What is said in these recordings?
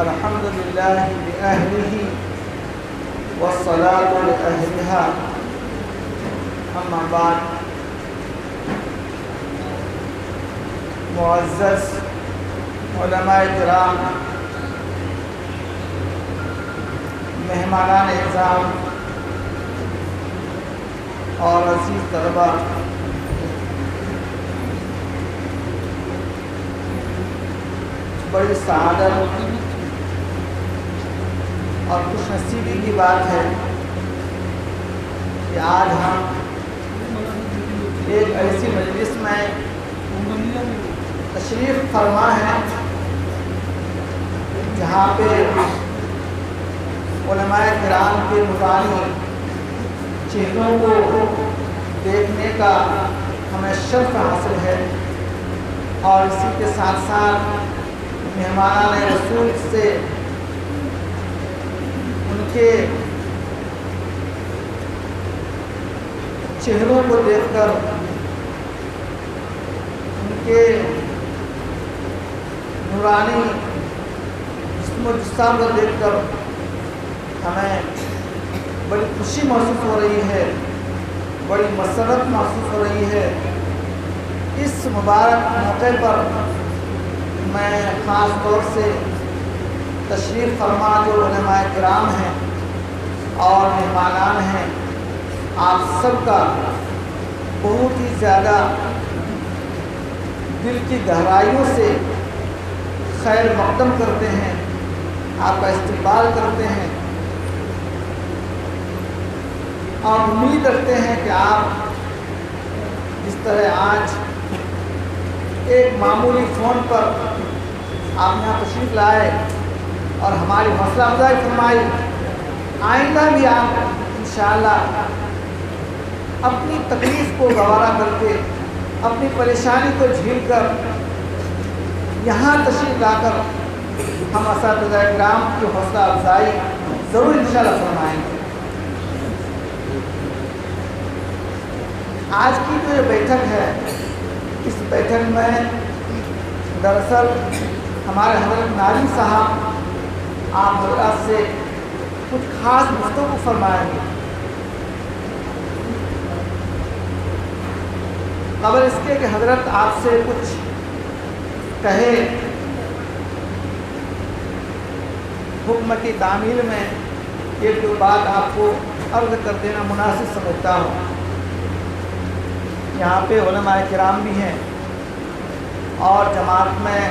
الحمد لله بأهله والصلاة لأهلها أما بعد معزز علماء کرام، مہمانان اعزام اور عزیز طلباء، بڑی سعادت اور خوش نصیبی کی بات ہے کہ آج ہم ایک ایسی مجلس میں تشریف فرما ہیں جہاں پہ علماء کرام کے نورانی چہروں کو دیکھنے کا ہمیں شرف حاصل ہے، اور اسی کے ساتھ ساتھ مہمانان رسول سے ان کے چہروں کو دیکھ کر، ان کے نورانی جسم و جسم کو دیکھ کر ہمیں بڑی خوشی محسوس ہو رہی ہے، بڑی مسرت محسوس ہو رہی ہے۔ اس مبارک موقع پر میں خاص طور سے تشریف فرما جو علماء کرام ہیں اور مہمانان ہیں، آپ سب کا بہت ہی زیادہ دل کی گہرائیوں سے خیر مقدم کرتے ہیں، آپ کا استقبال کرتے ہیں اور امید کرتے ہیں کہ آپ جس طرح آج ایک معمولی فون پر آپ یہاں تشریف لائے اور ہماری حوصلہ افزائی فرمائی، آئندہ بھی آپ انشاءاللہ اپنی تکلیف کو گوارا کر کے، اپنی پریشانی کو جھیل کر یہاں تشریف لا کر ہم اساتذہ کرام کی حوصلہ افزائی ضرور انشاءاللہ فرمائیں گے۔ آج کی جو یہ بیٹھک ہے، اس بیٹھک میں دراصل ہمارے حضرت ناظم صاحب آپ حضرات سے کچھ خاص گفتگو فرمائیں گے۔ قبل اس کے کہ حضرت آپ سے کچھ کہے، حکم کی تعمیل میں ایک دو بات آپ کو عرض کر دینا مناسب سمجھتا ہوں۔ یہاں پہ علماء کرام بھی ہیں اور جماعت میں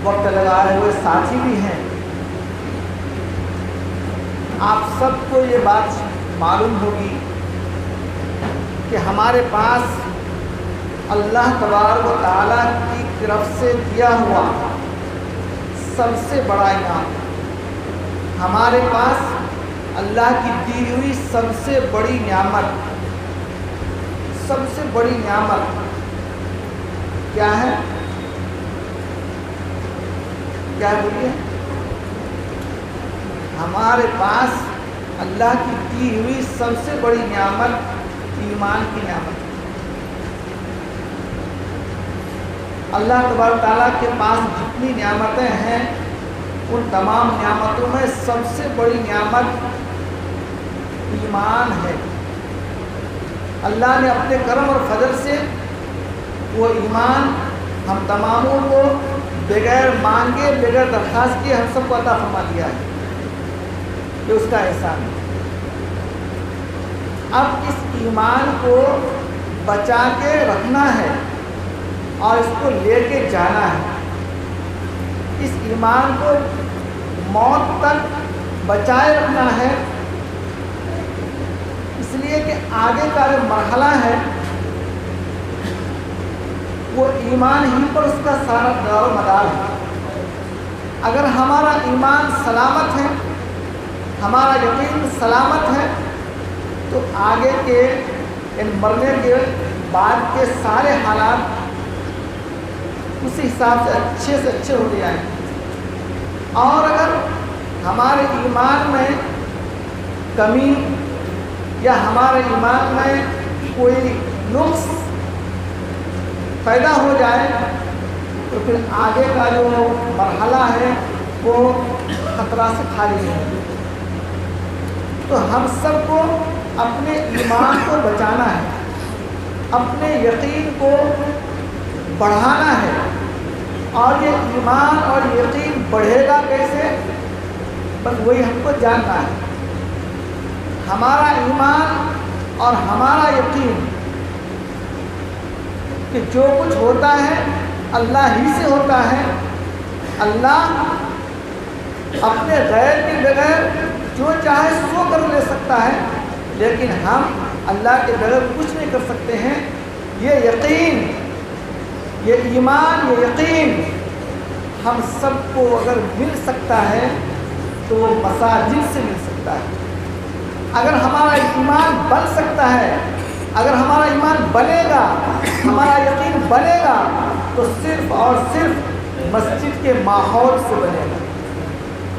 وقت لگائے ہوئے ساتھی بھی ہیں۔ آپ سب کو یہ بات معلوم ہوگی کہ ہمارے پاس اللہ تبارک و تعالیٰ کی طرف سے دیا ہوا سب سے بڑا انعام، ہمارے پاس اللہ کی دی ہوئی سب سے بڑی نعمت، سب سے بڑی نعمت کیا ہے؟ کیا بولیے؟ ہمارے پاس اللہ کی دی ہوئی سب سے بڑی نعمت ایمان کی نعمت۔ اللہ تبارک تعالیٰ کے پاس جتنی نعمتیں ہیں، ان تمام نعمتوں میں سب سے بڑی نعمت ایمان ہے۔ اللہ نے اپنے کرم اور فضل سے وہ ایمان ہم تماموں کو بغیر مانگے، بغیر درخواست کیے ہم سب کو عطا فرما دیا ہے، یہ اس کا احسان ہے۔ اب اس ایمان کو بچا کے رکھنا ہے اور اس کو لے کے جانا ہے۔ اس ایمان کو موت تک بچائے رکھنا ہے، اس لیے کہ آگے کا جو مرحلہ ہے وہ ایمان ہی پر اس کا سارا دار و مدار ہے۔ اگر ہمارا ایمان سلامت ہے، ہمارا یقین سلامت ہے، تو آگے کے مرنے کے بعد کے سارے حالات اسی حساب سے اچھے ہو جائیں گے۔ اور اگر ہمارے ایمان میں کمی یا ہمارے ایمان میں کوئی نقص پیدا ہو جائے تو پھر آگے کا جو مرحلہ ہے وہ خطرہ سے خالی نہیں ہوگی۔ تو ہم سب کو اپنے ایمان کو بچانا ہے، اپنے یقین کو بڑھانا ہے، اور یہ ایمان اور یقین بڑھے گا کیسے؟ بس وہی ہم کو جاننا ہے۔ ہمارا ایمان اور ہمارا یقین کہ جو کچھ ہوتا ہے اللہ ہی سے ہوتا ہے، اللہ اپنے غیر کے بغیر جو چاہے سو کر لے سکتا ہے، لیکن ہم اللہ کے بغیر کچھ نہیں کر سکتے ہیں۔ یہ یقین، یہ ایمان، یہ یقین ہم سب کو اگر مل سکتا ہے تو وہ مساجد سے مل سکتا ہے۔ اگر ہمارا ایمان بن سکتا ہے، اگر ہمارا ایمان بنے گا، ہمارا یقین بنے گا، تو صرف اور صرف مسجد کے ماحول سے بنے گا۔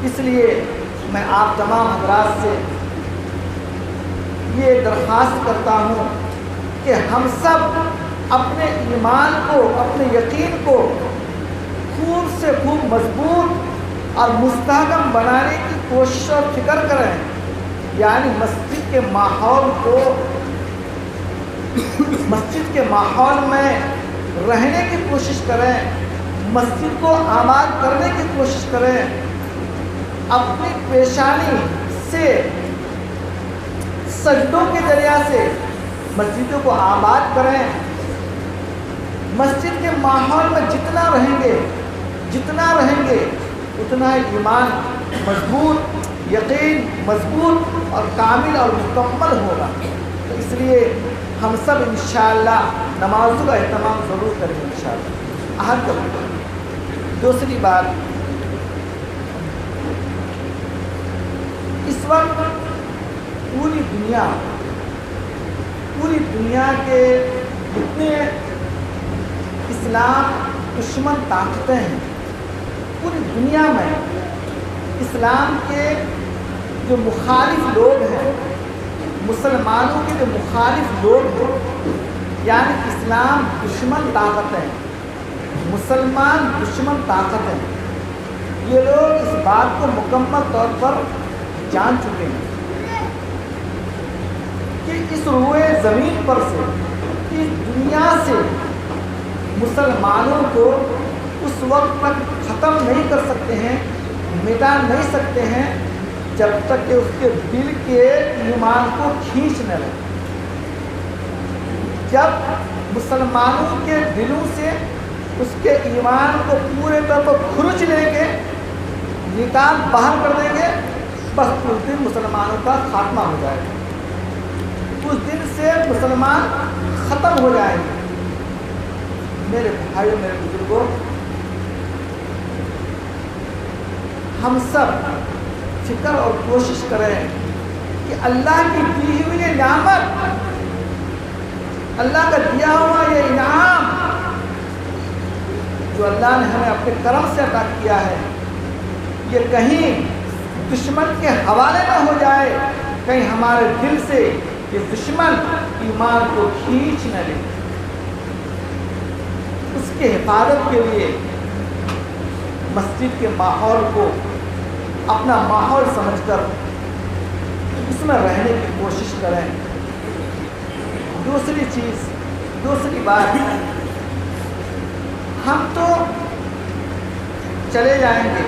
اس لیے میں آپ تمام حضرات سے یہ درخواست کرتا ہوں کہ ہم سب اپنے ایمان کو، اپنے یقین کو خوب سے خوب مضبوط اور مستحکم بنانے کی کوشش اور فکر کریں، یعنی مسجد کے ماحول میں رہنے کی کوشش کریں، مسجد کو آباد کرنے کی کوشش کریں، اپنی پیشانی سے سجدوں کے ذریعہ سے مسجدوں کو آباد کریں۔ مسجد کے ماحول میں جتنا رہیں گے اتنا ایمان مضبوط، یقین مضبوط اور کامل اور مکمل ہوگا۔ تو اس لیے ہم سب انشاءاللہ نمازوں کا اہتمام ضرور کریں گے انشاءاللہ۔ عہد کریں۔ دوسری بات، اس وقت پوری دنیا کے جتنے اسلام دشمن طاقتیں ہیں، پوری دنیا میں اسلام کے جو مخالف لوگ ہیں، مسلمانوں کے جو مخالف لوگ ہیں، یعنی اسلام دشمن طاقتیں، مسلمان دشمن طاقتیں، یہ لوگ اس بات کو مکمل طور پر جان چکے ہیں کہ اس روئے زمین پر سے، اس دنیا سے مسلمانوں کو اس وقت تک ختم نہیں کر سکتے ہیں، مٹا نہیں سکتے ہیں جب تک کہ اس کے دل کے ایمان کو کھینچ نہ لیں۔ جب مسلمانوں کے دلوں سے اس کے ایمان کو پورے طور پر کھرچ لیں گے، نکال باہر کر دیں گے، بس اس دن مسلمانوں کا خاتمہ ہو جائے گا، اس دن سے مسلمان ختم ہو جائیں گے۔ میرے بھائیوں، میرے بزرگوں، ہم سب فکر اور کوشش کریں کہ اللہ کی دی ہوئی یہ نعمت، اللہ کا دیا ہوا یہ انعام جو اللہ نے ہمیں اپنے کرم سے عطا کیا ہے، یہ کہیں دشمن کے حوالے نہ ہو جائے، کہیں ہمارے دل سے یہ دشمن ایمان کو کھینچ نہ لے۔ اس کی حفاظت کے لیے مسجد کے ماحول کو اپنا ماحول سمجھ کر اس میں رہنے کی کوشش کریں۔ دوسری بات، ہم تو چلے جائیں گے،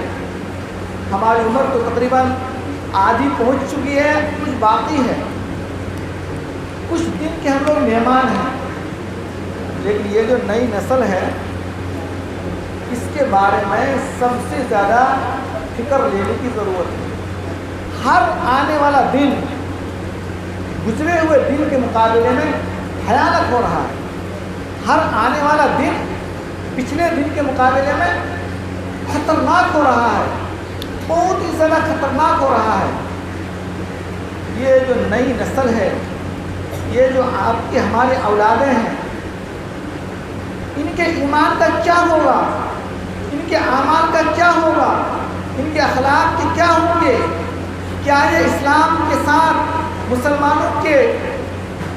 ہماری عمر تو تقریباً آدھی پہنچ چکی ہے، کچھ باقی ہے، کچھ دن کے ہم لوگ مہمان ہیں، لیکن یہ جو نئی نسل ہے اس کے بارے میں سب سے زیادہ فکر لینے کی ضرورت ہے۔ ہر آنے والا دن گزرے ہوئے دن کے مقابلے میں بھیانک ہو رہا ہے، ہر آنے والا دن پچھلے دن کے مقابلے میں خطرناک ہو رہا ہے، بہت ہی زیادہ خطرناک ہو رہا ہے۔ یہ جو نئی نسل ہے، یہ جو آپ کی ہمارے اولادیں ہیں، ان کے ایمان کا کیا ہوگا، ان کے اعمال کا کیا ہوگا، ان کے اخلاق کے کیا ہوں گے؟ کیا یہ اسلام کے ساتھ، مسلمانوں کے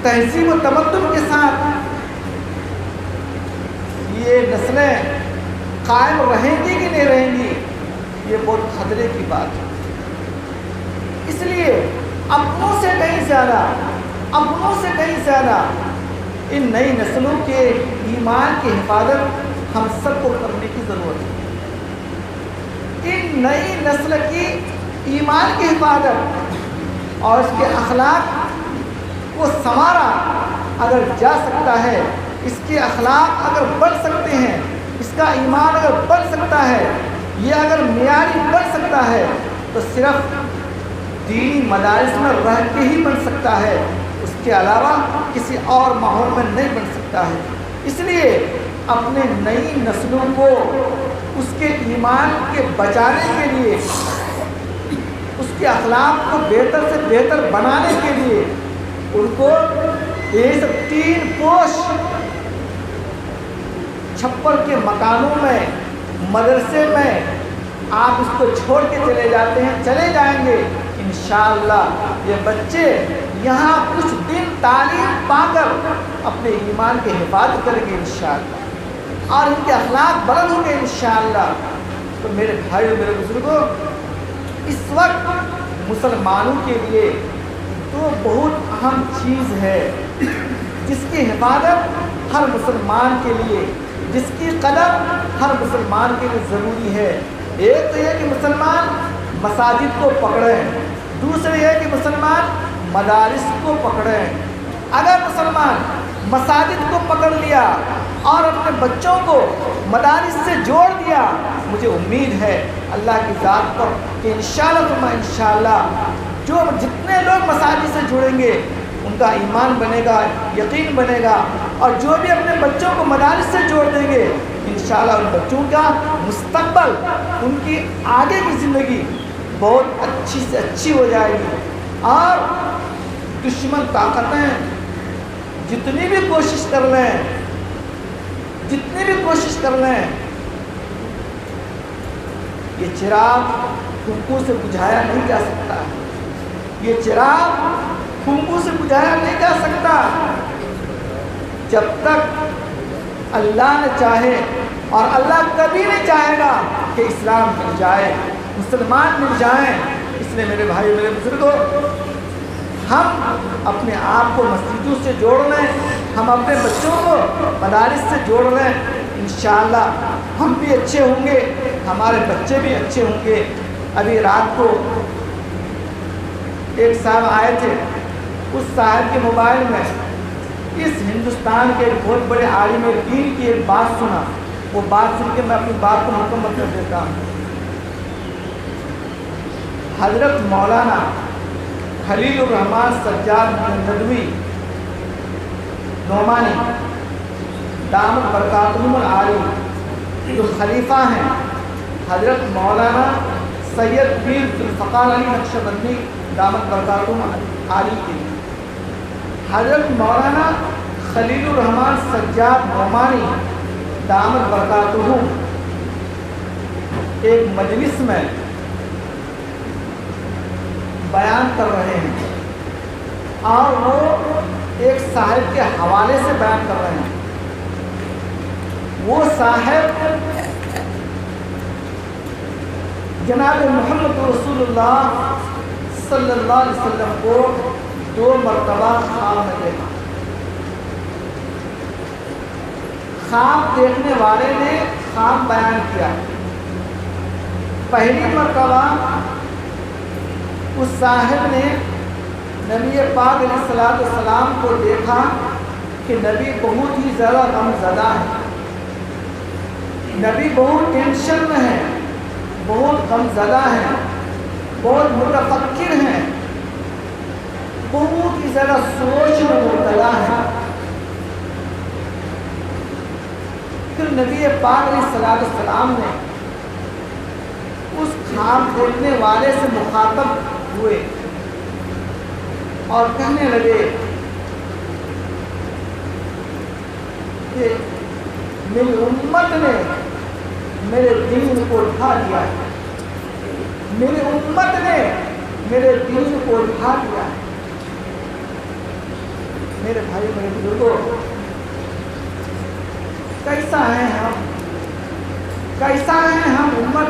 تہذیب و تمدن کے ساتھ یہ نسلیں قائم رہیں گی کہ نہیں رہیں گی؟ یہ بہت خطرے کی بات ہے۔ اس لیے اپنوں سے کہیں زیادہ ان نئی نسلوں کے ایمان کی حفاظت ہم سب کو کرنے کی ضرورت ہے۔ ان نئی نسل کی ایمان کی حفاظت اور اس کے اخلاق کو سنوارا اگر جا سکتا ہے، اس کے اخلاق اگر بڑھ سکتے ہیں، اس کا ایمان اگر بڑھ سکتا ہے، یہ اگر معیاری بن سکتا ہے تو صرف دینی مدارس میں رہ کے ہی بن سکتا ہے، اس کے علاوہ کسی اور ماحول میں نہیں بن سکتا ہے۔ اس لیے اپنے نئی نسلوں کو اس کے ایمان کے بچانے کے لیے، اس کے اخلاق کو بہتر سے بہتر بنانے کے لیے ان کو یہ سب 3 پوش چھپر کے مکانوں میں، مدرسے میں آپ اس کو چھوڑ کے چلے جائیں گے، انشاءاللہ یہ بچے یہاں کچھ دن تعلیم پا کر اپنے ایمان کی حفاظت کریں گے انشاءاللہ، اور ان کے اخلاق بلند ہوں گے انشاءاللہ۔ تو میرے بھائیو، میرے بزرگوں، اس وقت مسلمانوں کے لیے تو بہت اہم چیز ہے جس کی حفاظت ہر مسلمان کے لیے، جس کی قدر ہر مسلمان کے لیے ضروری ہے۔ ایک تو یہ کہ مسلمان مساجد کو پکڑیں، دوسرے یہ کہ مسلمان مدارس کو پکڑیں۔ اگر مسلمان مساجد کو پکڑ لیا اور اپنے بچوں کو مدارس سے جوڑ دیا، مجھے امید ہے اللہ کی ذات پر کہ انشاءاللہ جو جتنے لوگ مساجد سے جڑیں گے ان کا ایمان بنے گا، یقین بنے گا، اور جو بھی اپنے بچوں کو مدارس سے جوڑ دیں گے انشاءاللہ ان بچوں کا مستقبل، ان کی آگے کی زندگی بہت اچھی سے اچھی ہو جائے گی۔ اور دشمن طاقتیں جتنی بھی کوشش کر لیں، یہ چراغ پھونکوں سے بجھایا نہیں جا سکتا، یہ چراغ پھونکوں سے بجھایا نہیں جا سکتا جب تک اللہ نے چاہے، اور اللہ کبھی نہیں چاہے گا کہ اسلام مل جائے، مسلمان مل جائیں۔ اس لیے میرے بھائی، میرے بزرگوں، ہم اپنے آپ کو مسجدوں سے جوڑ لیں، ہم اپنے بچوں کو مدارس سے جوڑ لیں، انشاءاللہ ہم بھی اچھے ہوں گے، ہمارے بچے بھی اچھے ہوں گے۔ ابھی رات کو ایک صاحب آئے تھے، اس صاحب کے موبائل میں اس ہندوستان کے ایک بہت بڑے عالم دین کی ایک بات سنا، وہ بات سن کے میں اپنی بات کو مکمل کر دیتا ہوں۔ حضرت مولانا خلیل الرحمن سجاد ندوی نعمانی دامت برکاتہم العالی، جو خلیفہ ہیں حضرت مولانا سید پیر ذوالفقار علی نقشبندی دامت برکاتہم العالی کے، حضرت مولانا خلیل الرحمن سجاد نعمانی دامت برکاتہم ایک مجلس میں بیان کر رہے ہیں، اور وہ ایک صاحب کے حوالے سے بیان کر رہے ہیں۔ وہ صاحب جناب محمد رسول اللہ صلی اللہ علیہ وسلم کو 2 مرتبہ خواب میں دیکھا۔ خواب دیکھنے والے نے خواب بیان کیا۔ پہلی مرتبہ اس صاحب نے نبی پاک علیہ الصلوۃ والسلام کو دیکھا کہ نبی بہت ہی زیادہ غم زدہ ہے، نبی بہت ٹینشن میں ہے، بہت غم زدہ ہے، بہت متفکر ہیں، بہت ہی زیادہ سوچ میں مبتلا ہے۔ پھر نبی پاک علیہ الصلوۃ والسلام نے اس خواب دیکھنے والے سے مخاطب ہوئے اور کہنے لگے کہ میری امت نے میرے دین کو اٹھا لیا ہے، میری امت نے میرے دین کو اٹھا لیا ہے۔ میرے بھائی، میرے بزرگوں، کیسا ہیں ہم امت،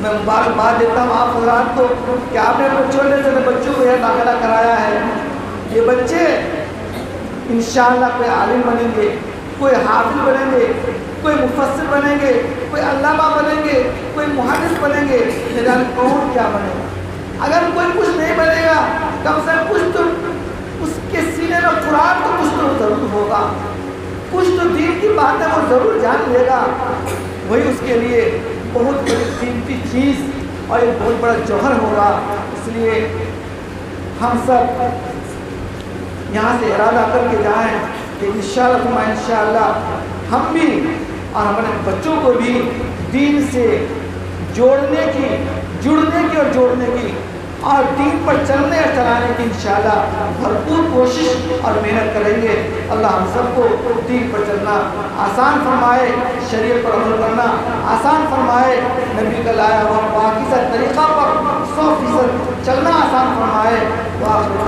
میں مبارکباد دیتا ہوں آپ حضرات کو کہ آپ نے اپنے چھوٹے چھوٹے بچوں کو یہ داخلہ کرایا ہے. یہ بچے انشاءاللہ کوئی عالم بنیں گے, کوئی حافظ بنیں گے, کوئی مفسر بنیں گے, کوئی علامہ بنیں گے, کوئی محدث بنیں گے, نہ جانے کون کیا بنے گا. اگر کوئی کچھ نہیں بنے گا کم سے کم کچھ تو اس کے سینے میں قرآن تو کچھ تو ضرور ہوگا, کچھ تو دین کی باتیں وہ ضرور جان لے گا. وہی اس کے لیے بہت بڑی قیمتی چیز اور ایک بہت بڑا جوہر ہوگا. اس لیے ہم سب یہاں سے ارادہ کر کے جائیں کہ انشاءاللہ ہم بھی اور ہمارے بچوں کو بھی دین سے جڑنے کی اور دین پر چلنے اور چلانے کی انشاءاللہ بھرپور کوشش اور محنت کریں گے. اللہ ہم سب کو دین پر چلنا آسان فرمائے, شریعت پر عمل کرنا آسان فرمائے, نبی کا لایا ہوا پاکیزہ طریقہ پر 100% چلنا آسان فرمائے. وآخر